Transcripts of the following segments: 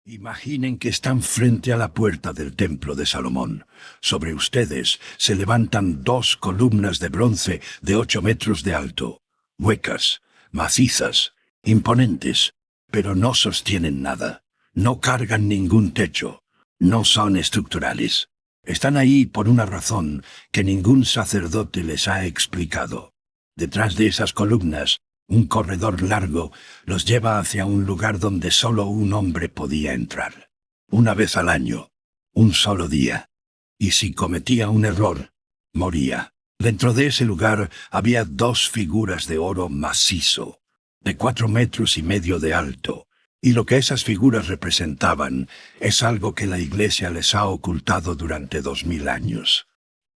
Imaginen que están frente a la puerta del templo de Salomón. Sobre ustedes se levantan dos columnas de bronce de 8 metros de alto, huecas, macizas, imponentes, pero no sostienen nada. No cargan ningún techo. No son estructurales. Están ahí por una razón que ningún sacerdote les ha explicado. Detrás de esas columnas, un corredor largo los lleva hacia un lugar donde solo un hombre podía entrar. Una vez al año, un solo día. Y si cometía un error, moría. Dentro de ese lugar había dos figuras de oro macizo, de 4 metros y medio de alto. Y lo que esas figuras representaban es algo que la Iglesia les ha ocultado durante 2000 años.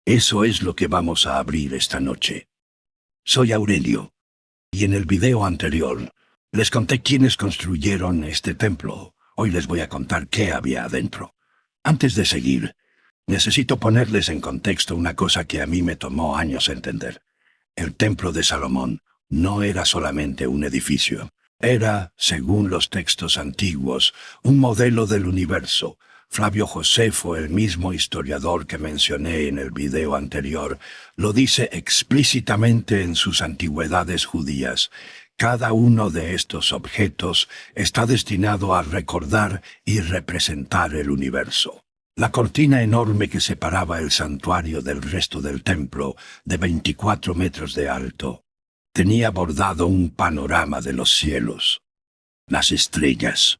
Eso es lo que vamos a abrir esta noche. Soy Aurelio. Y en el video anterior, les conté quiénes construyeron este templo. Hoy les voy a contar qué había adentro. Antes de seguir, necesito ponerles en contexto una cosa que a mí me tomó años entender. El templo de Salomón no era solamente un edificio. Era, según los textos antiguos, un modelo del universo. Flavio Josefo, el mismo historiador que mencioné en el video anterior, lo dice explícitamente en sus Antigüedades judías. Cada uno de estos objetos está destinado a recordar y representar el universo. La cortina enorme que separaba el santuario del resto del templo, de 24 metros de alto, tenía bordado un panorama de los cielos, las estrellas.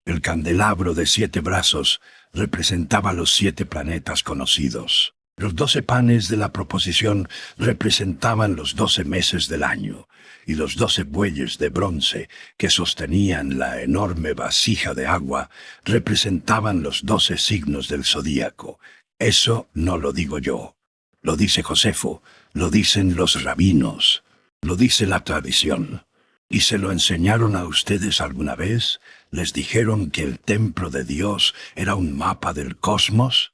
El candelabro de 7 brazos representaba los 7 planetas conocidos. Los 12 panes de la proposición representaban los 12 meses del año, y los 12 bueyes de bronce que sostenían la enorme vasija de agua representaban los 12 signos del zodíaco. Eso no lo digo yo. Lo dice Josefo, lo dicen los rabinos, lo dice la tradición. ¿Y se lo enseñaron a ustedes alguna vez? ¿Les dijeron que el templo de Dios era un mapa del cosmos?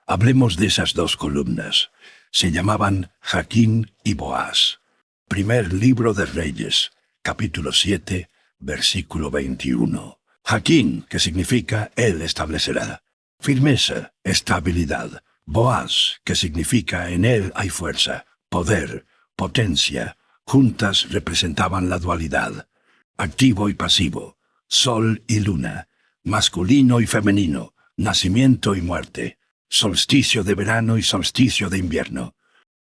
Hablemos de esas dos columnas. Se llamaban Jaquín y Boaz. Primer libro de Reyes, capítulo 7, versículo 21. Jaquín, que significa Él establecerá. Firmeza, estabilidad. Boaz, que significa en Él hay fuerza, poder, potencia. Juntas representaban la dualidad, activo y pasivo, sol y luna, masculino y femenino, nacimiento y muerte, solsticio de verano y solsticio de invierno.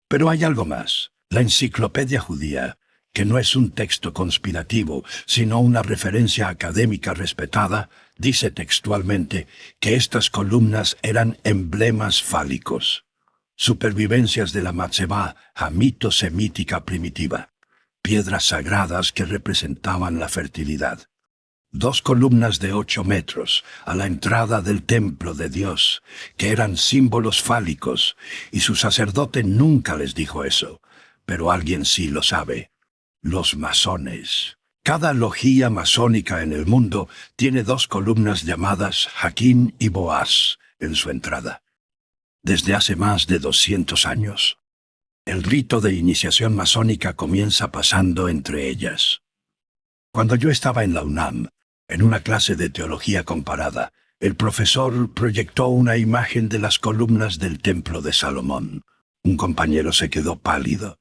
Pero hay algo más. La enciclopedia judía, que no es un texto conspirativo, sino una referencia académica respetada, dice textualmente que estas columnas eran emblemas fálicos. Supervivencias de la Matzebá hamito-semítica primitiva, piedras sagradas que representaban la fertilidad. 2 columnas de 8 metros a la entrada del templo de Dios, que eran símbolos fálicos, y su sacerdote nunca les dijo eso, pero alguien sí lo sabe. Los masones. Cada logía masónica en el mundo tiene 2 columnas llamadas Jaquín y Boaz en su entrada. Desde hace más de 200 años, el rito de iniciación masónica comienza pasando entre ellas. Cuando yo estaba en la UNAM, en una clase de teología comparada, el profesor proyectó una imagen de las columnas del templo de Salomón. Un compañero se quedó pálido.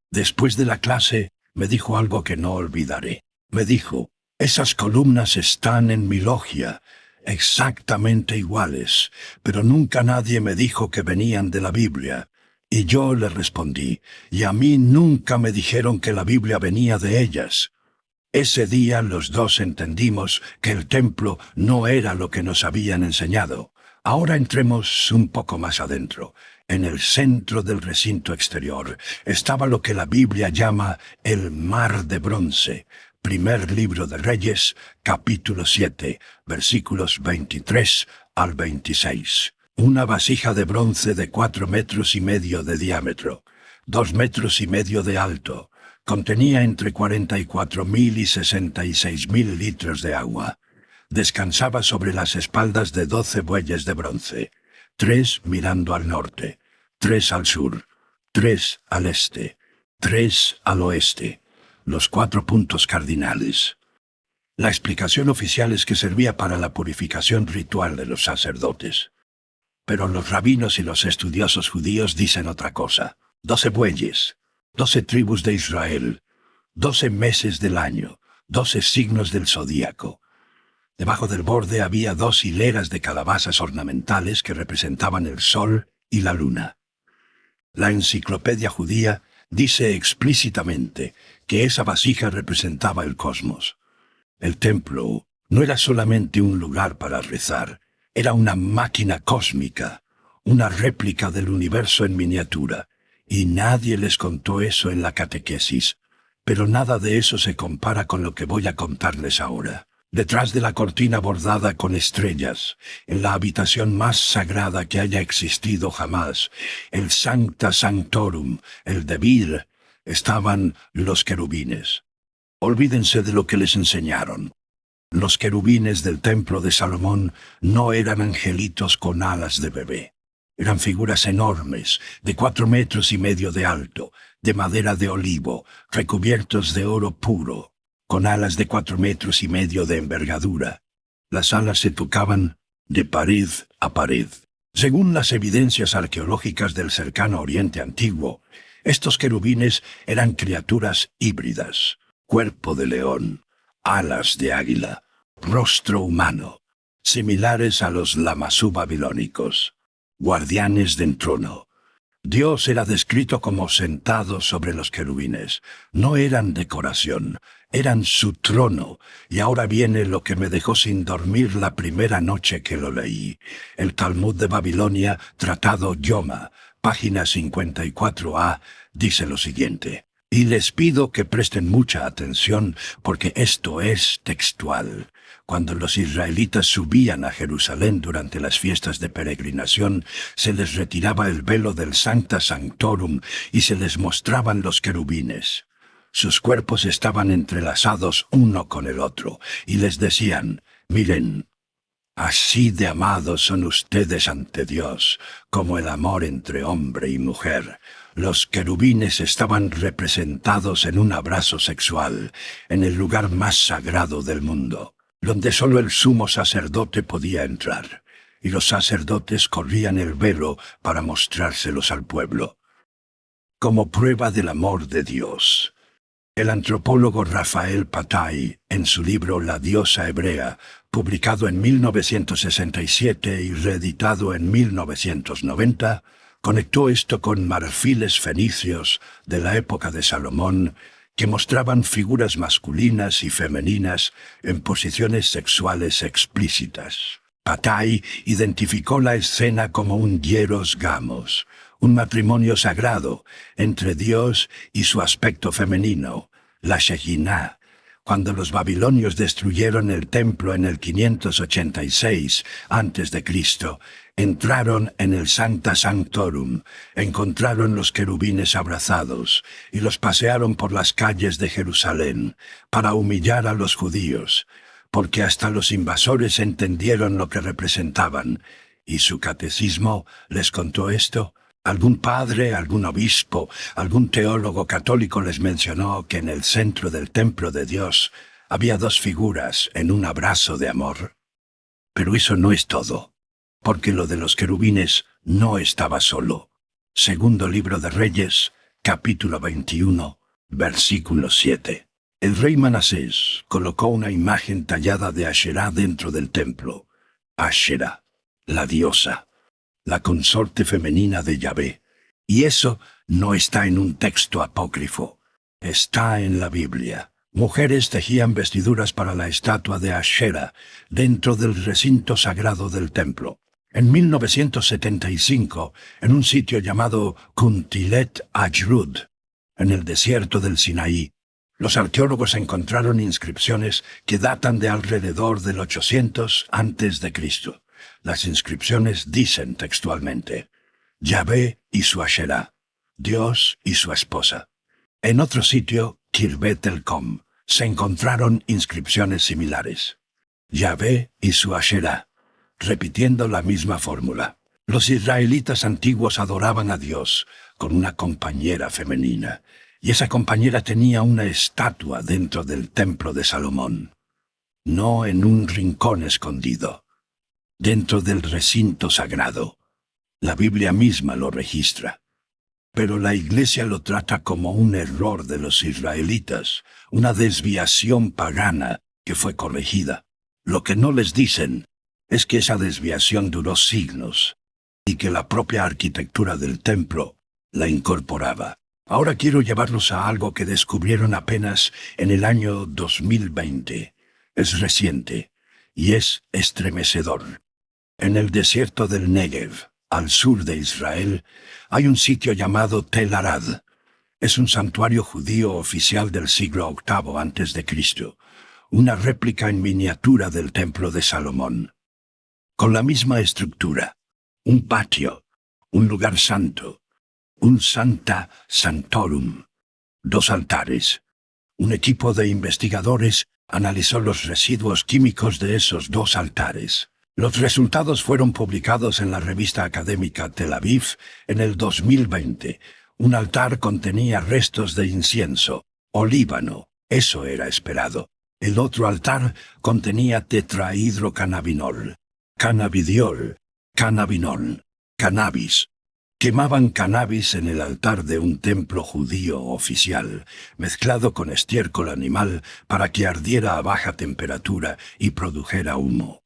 Después de la clase, me dijo algo que no olvidaré. Me dijo, esas columnas están en mi logia, exactamente iguales, pero nunca nadie me dijo que venían de la Biblia. Y yo le respondí, y a mí nunca me dijeron que la Biblia venía de ellas. Ese día los dos entendimos que el templo no era lo que nos habían enseñado. Ahora entremos un poco más adentro. En el centro del recinto exterior estaba lo que la Biblia llama el mar de bronce. Primer libro de Reyes, capítulo 7, versículos 23 al 26. Una vasija de bronce de 4 metros y medio de diámetro, 2 metros y medio de alto. Contenía entre 44.000 y 66.000 litros de agua. Descansaba sobre las espaldas de 12 bueyes de bronce, 3 mirando al norte, 3 al sur, 3 al este, 3 al oeste. Los 4 puntos cardinales. La explicación oficial es que servía para la purificación ritual de los sacerdotes. Pero los rabinos y los estudiosos judíos dicen otra cosa. 12 bueyes, 12 tribus de Israel, 12 meses del año, 12 signos del zodíaco. Debajo del borde había 2 hileras de calabazas ornamentales que representaban el sol y la luna. La enciclopedia judía dice explícitamente que esa vasija representaba el cosmos. El templo no era solamente un lugar para rezar, era una máquina cósmica, una réplica del universo en miniatura, y nadie les contó eso en la catequesis, pero nada de eso se compara con lo que voy a contarles ahora. Detrás de la cortina bordada con estrellas, en la habitación más sagrada que haya existido jamás, el Sancta Sanctorum, el Debir, estaban los querubines. Olvídense de lo que les enseñaron. Los querubines del templo de Salomón no eran angelitos con alas de bebé. Eran figuras enormes, de 4,5 metros de alto, de madera de olivo, recubiertos de oro puro, con alas de 4,5 metros de envergadura. Las alas se tocaban de pared a pared. Según las evidencias arqueológicas del cercano Oriente Antiguo, estos querubines eran criaturas híbridas, cuerpo de león, alas de águila, rostro humano, similares a los Lamassu babilónicos, guardianes del trono. Dios era descrito como sentado sobre los querubines. No eran decoración, eran su trono. Y ahora viene lo que me dejó sin dormir la primera noche que lo leí. El Talmud de Babilonia, tratado Yoma, página 54a, dice lo siguiente. Y les pido que presten mucha atención porque esto es textual. Cuando los israelitas subían a Jerusalén durante las fiestas de peregrinación, se les retiraba el velo del Sancta Sanctorum y se les mostraban los querubines. Sus cuerpos estaban entrelazados uno con el otro, y les decían, miren, así de amados son ustedes ante Dios, como el amor entre hombre y mujer. Los querubines estaban representados en un abrazo sexual, en el lugar más sagrado del mundo, donde solo el sumo sacerdote podía entrar, y los sacerdotes corrían el velo para mostrárselos al pueblo. Como prueba del amor de Dios, el antropólogo Rafael Patai, en su libro La diosa hebrea, publicado en 1967 y reeditado en 1990, conectó esto con marfiles fenicios de la época de Salomón que mostraban figuras masculinas y femeninas en posiciones sexuales explícitas. Patai identificó la escena como un hieros gamos, un matrimonio sagrado entre Dios y su aspecto femenino, la Shekinah. Cuando los babilonios destruyeron el templo en el 586 a.C., entraron en el Sancta Sanctorum, encontraron los querubines abrazados y los pasearon por las calles de Jerusalén para humillar a los judíos, porque hasta los invasores entendieron lo que representaban. ¿Y su catecismo les contó esto? Algún padre, algún obispo, algún teólogo católico les mencionó que en el centro del templo de Dios había 2 figuras en un abrazo de amor. Pero eso no es todo, porque lo de los querubines no estaba solo. Segundo libro de Reyes, capítulo 21, versículo 7. El rey Manasés colocó una imagen tallada de Asherá dentro del templo. Asherá, la diosa, la consorte femenina de Yahvé. Y eso no está en un texto apócrifo, está en la Biblia. Mujeres tejían vestiduras para la estatua de Asherá dentro del recinto sagrado del templo. En 1975, en un sitio llamado Kuntilet Ajrud, en el desierto del Sinaí, los arqueólogos encontraron inscripciones que datan de alrededor del 800 a.C. Las inscripciones dicen textualmente, Yahvé y su Asherá, Dios y su esposa. En otro sitio, Kirbet el-Com, se encontraron inscripciones similares. Yahvé y su Asherá, repitiendo la misma fórmula. Los israelitas antiguos adoraban a Dios con una compañera femenina, y esa compañera tenía una estatua dentro del templo de Salomón. no en un rincón escondido, dentro del recinto sagrado. La Biblia misma lo registra. Pero la Iglesia lo trata como un error de los israelitas, una desviación pagana que fue corregida. Lo que no les dicen es que esa desviación duró siglos y que la propia arquitectura del templo la incorporaba. Ahora quiero llevarlos a algo que descubrieron apenas en el año 2020. Es reciente y es estremecedor. En el desierto del Negev, al sur de Israel, hay un sitio llamado Tel Arad. Es un santuario judío oficial del siglo VIII a.C., una réplica en miniatura del Templo de Salomón. Con la misma estructura, un patio, un lugar santo, un Sancta Sanctorum, 2 altares. Un equipo de investigadores analizó los residuos químicos de esos 2 altares. Los resultados fueron publicados en la revista académica Tel Aviv en el 2020. Un altar contenía restos de incienso, olíbano, eso era esperado. El otro altar contenía tetrahidrocannabinol, cannabidiol, cannabinol, cannabis. Quemaban cannabis en el altar de un templo judío oficial, mezclado con estiércol animal para que ardiera a baja temperatura y produjera humo.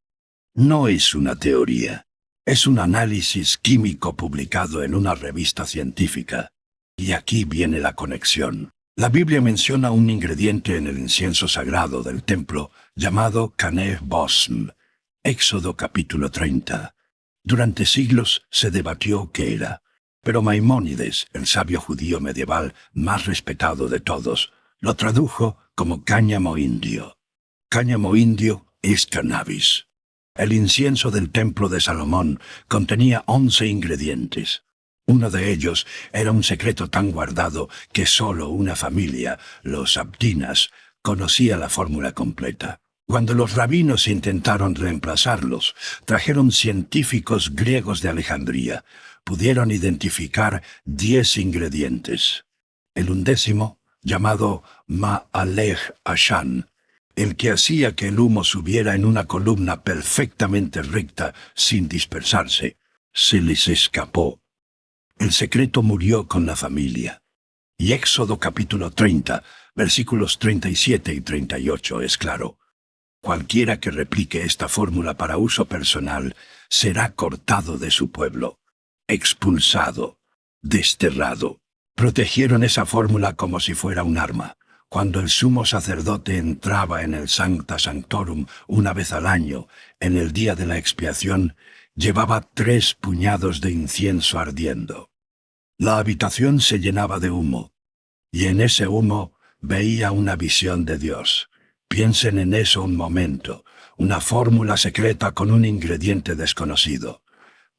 No es una teoría, es un análisis químico publicado en una revista científica. Y aquí viene la conexión. La Biblia menciona un ingrediente en el incienso sagrado del templo llamado Caneh Bosm. Éxodo capítulo 30. Durante siglos se debatió qué era, pero Maimónides, el sabio judío medieval más respetado de todos, lo tradujo como cáñamo indio. Cáñamo indio es cannabis. El incienso del templo de Salomón contenía 11 ingredientes. Uno de ellos era un secreto tan guardado que solo una familia, los Sabdinas, conocía la fórmula completa. Cuando los rabinos intentaron reemplazarlos, trajeron científicos griegos de Alejandría. Pudieron identificar 10 ingredientes. El 11º, llamado Ma'aleh Ashan, el que hacía que el humo subiera en una columna perfectamente recta sin dispersarse, se les escapó. El secreto murió con la familia. Y Éxodo capítulo 30, versículos 37 y 38 es claro. Cualquiera que replique esta fórmula para uso personal será cortado de su pueblo, expulsado, desterrado. Protegieron esa fórmula como si fuera un arma. Cuando el sumo sacerdote entraba en el Sancta Sanctorum una vez al año, en el día de la expiación, llevaba 3 puñados de incienso ardiendo. La habitación se llenaba de humo, y en ese humo veía una visión de Dios. Piensen en eso un momento, una fórmula secreta con un ingrediente desconocido,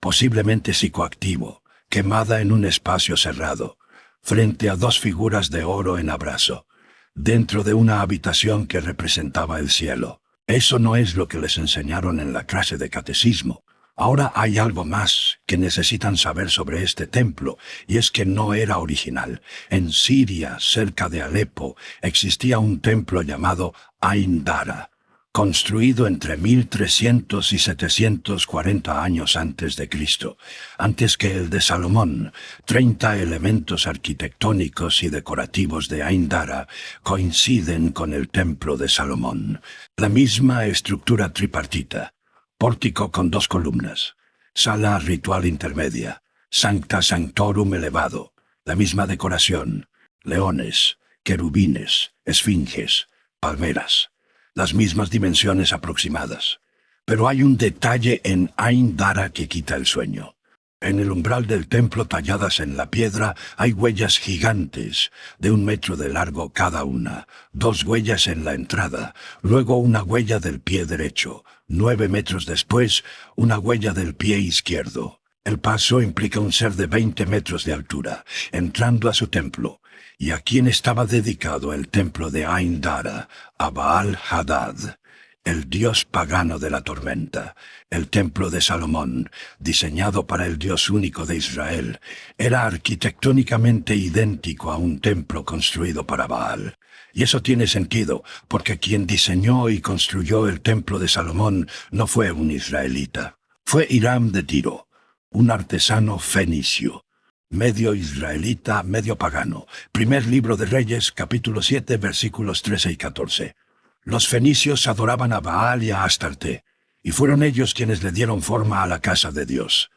posiblemente psicoactivo, quemada en un espacio cerrado, frente a 2 figuras de oro en abrazo, dentro de una habitación que representaba el cielo. Eso no es lo que les enseñaron en la clase de catecismo. Ahora hay algo más que necesitan saber sobre este templo, y es que no era original. En Siria, cerca de Alepo, existía un templo llamado Ain Dara, construido entre 1300 y 740 años antes de Cristo, antes que el de Salomón. 30 elementos arquitectónicos y decorativos de Ain Dara coinciden con el templo de Salomón. La misma estructura tripartita. Pórtico con 2 columnas, sala ritual intermedia, Sancta Sanctorum elevado, la misma decoración, leones, querubines, esfinges, palmeras, las mismas dimensiones aproximadas. Pero hay un detalle en Ain Dara que quita el sueño. En el umbral del templo talladas en la piedra hay huellas gigantes, de 1 metro de largo cada una, 2 huellas en la entrada, luego una huella del pie derecho, 9 metros después, una huella del pie izquierdo. El paso implica un ser de 20 metros de altura, entrando a su templo. ¿Y a quién estaba dedicado el templo de Ain Dara? A Baal Hadad. el dios pagano de la tormenta. El templo de Salomón, diseñado para el Dios único de Israel, era arquitectónicamente idéntico a un templo construido para Baal. Y eso tiene sentido, porque quien diseñó y construyó el templo de Salomón no fue un israelita. Fue Hiram de Tiro, un artesano fenicio, medio israelita, medio pagano. Primer libro de Reyes, capítulo 7, versículos 13 y 14. Los fenicios adoraban a Baal y a Astarte, y fueron ellos quienes le dieron forma a la casa de Dios.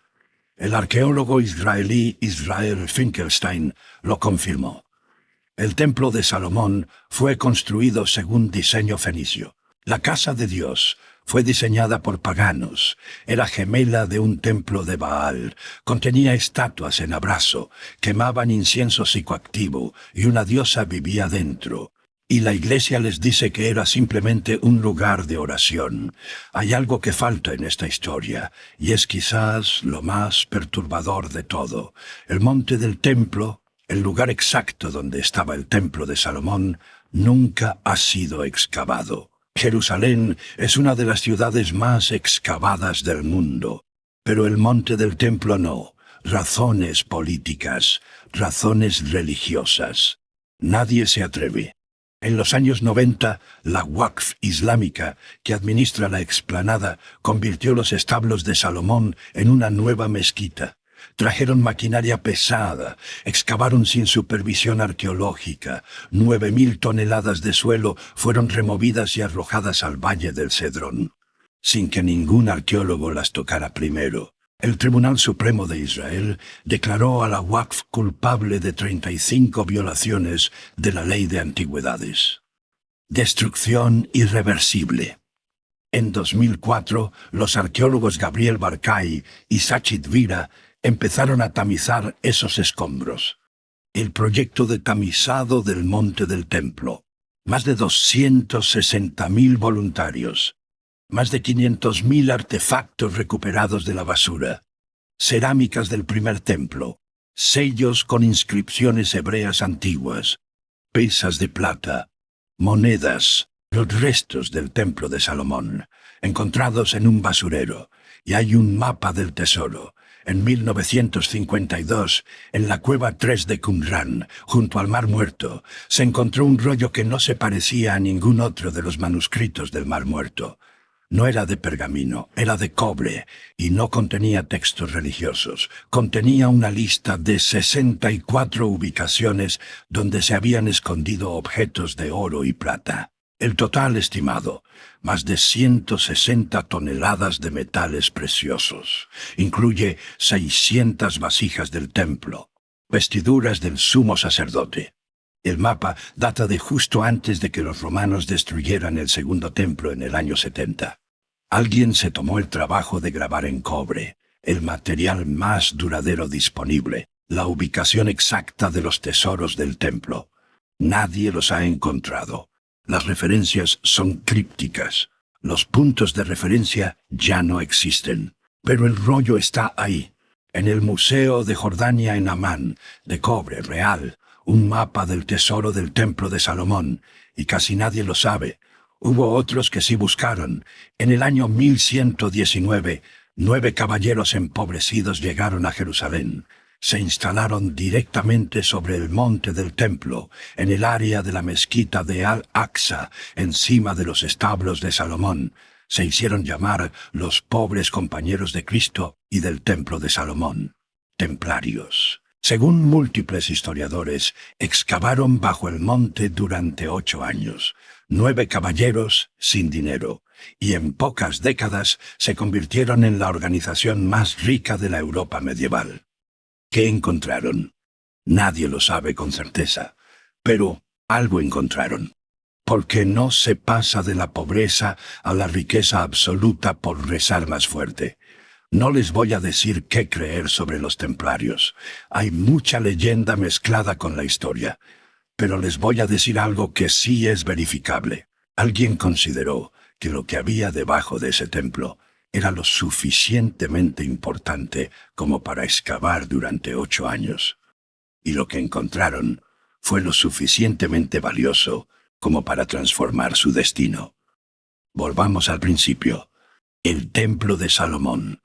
El arqueólogo israelí Israel Finkelstein lo confirmó. El templo de Salomón fue construido según diseño fenicio. La casa de Dios fue diseñada por paganos, era gemela de un templo de Baal, contenía estatuas en abrazo, quemaban incienso psicoactivo y una diosa vivía dentro. Y la iglesia les dice que era simplemente un lugar de oración. Hay algo que falta en esta historia, y es quizás lo más perturbador de todo. El monte del templo, el lugar exacto donde estaba el templo de Salomón, nunca ha sido excavado. Jerusalén es una de las ciudades más excavadas del mundo, pero el monte del templo no. Razones políticas, razones religiosas. Nadie se atreve. En los años 90, la Waqf islámica, que administra la explanada, convirtió los establos de Salomón en una nueva mezquita. Trajeron maquinaria pesada, excavaron sin supervisión arqueológica. 9.000 toneladas de suelo fueron removidas y arrojadas al Valle del Cedrón, sin que ningún arqueólogo las tocara primero. El Tribunal Supremo de Israel declaró a la Waqf culpable de 35 violaciones de la ley de antigüedades. Destrucción irreversible. En 2004, los arqueólogos Gabriel Barkay y Sachit Vira empezaron a tamizar esos escombros. El proyecto de tamizado del Monte del Templo. Más de 260.000 voluntarios. Más de 500.000 artefactos recuperados de la basura. Cerámicas del primer templo. Sellos con inscripciones hebreas antiguas. Pesas de plata. Monedas. Los restos del templo de Salomón, encontrados en un basurero. Y hay un mapa del tesoro. En 1952, en la cueva 3 de Qumran, junto al Mar Muerto, se encontró un rollo que no se parecía a ningún otro de los manuscritos del Mar Muerto. No era de pergamino, era de cobre, y no contenía textos religiosos. Contenía una lista de 64 ubicaciones donde se habían escondido objetos de oro y plata. El total estimado, más de 160 toneladas de metales preciosos. Incluye 600 vasijas del templo, vestiduras del sumo sacerdote. El mapa data de justo antes de que los romanos destruyeran el segundo templo en el año 70. Alguien se tomó el trabajo de grabar en cobre, el material más duradero disponible, la ubicación exacta de los tesoros del templo. Nadie los ha encontrado. Las referencias son crípticas. Los puntos de referencia ya no existen. Pero el rollo está ahí, en el Museo de Jordania en Amán, de cobre real, un mapa del tesoro del templo de Salomón, y casi nadie lo sabe. Hubo otros que sí buscaron. En el año 1119, 9 caballeros empobrecidos llegaron a Jerusalén. Se instalaron directamente sobre el monte del templo, en el área de la mezquita de Al-Aqsa, encima de los establos de Salomón. Se hicieron llamar los pobres compañeros de Cristo y del templo de Salomón, templarios. Según múltiples historiadores, excavaron bajo el monte durante 8 años. 9 caballeros sin dinero, y en pocas décadas se convirtieron en la organización más rica de la Europa medieval. ¿Qué encontraron? Nadie lo sabe con certeza, pero algo encontraron. Porque no se pasa de la pobreza a la riqueza absoluta por rezar más fuerte. No les voy a decir qué creer sobre los templarios. Hay mucha leyenda mezclada con la historia. Pero les voy a decir algo que sí es verificable. Alguien consideró que lo que había debajo de ese templo era lo suficientemente importante como para excavar durante 8 años. Y lo que encontraron fue lo suficientemente valioso como para transformar su destino. Volvamos al principio. El Templo de Salomón,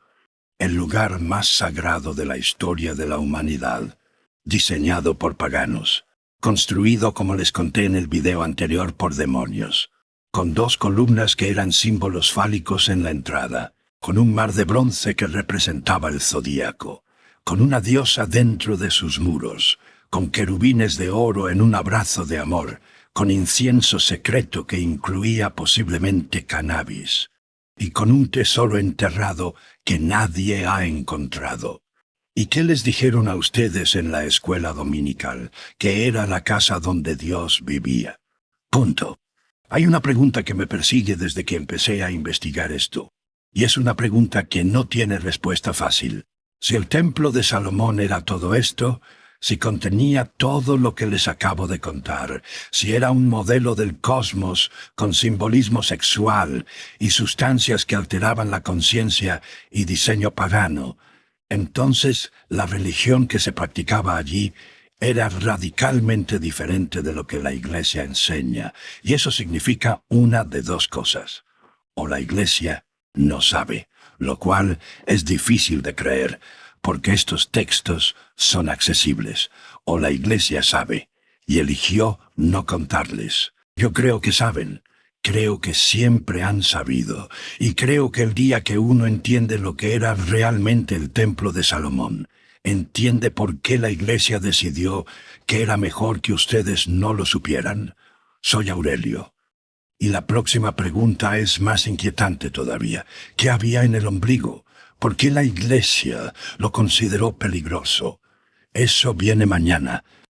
el lugar más sagrado de la historia de la humanidad, diseñado por paganos, construido como les conté en el video anterior por demonios, con 2 columnas que eran símbolos fálicos en la entrada, con un mar de bronce que representaba el zodíaco, con una diosa dentro de sus muros, con querubines de oro en un abrazo de amor, con incienso secreto que incluía posiblemente cannabis, y con un tesoro enterrado que nadie ha encontrado. ¿Y qué les dijeron a ustedes en la escuela dominical? Que era la casa donde Dios vivía. Punto. Hay una pregunta que me persigue desde que empecé a investigar esto, y es una pregunta que no tiene respuesta fácil. Si el templo de Salomón era todo esto, si contenía todo lo que les acabo de contar, si era un modelo del cosmos con simbolismo sexual y sustancias que alteraban la conciencia y diseño pagano, entonces la religión que se practicaba allí era radicalmente diferente de lo que la Iglesia enseña, y eso significa una de 2 cosas. O la Iglesia no sabe, lo cual es difícil de creer, porque estos textos son accesibles, o la Iglesia sabe, y eligió no contarles. Yo creo que saben, creo que siempre han sabido, y creo que el día que uno entiende lo que era realmente el Templo de Salomón, entiende por qué la Iglesia decidió que era mejor que ustedes no lo supieran. Soy Aurelio. Y la próxima pregunta es más inquietante todavía. ¿Qué había en el ombligo? ¿Por qué la Iglesia lo consideró peligroso? Eso viene mañana,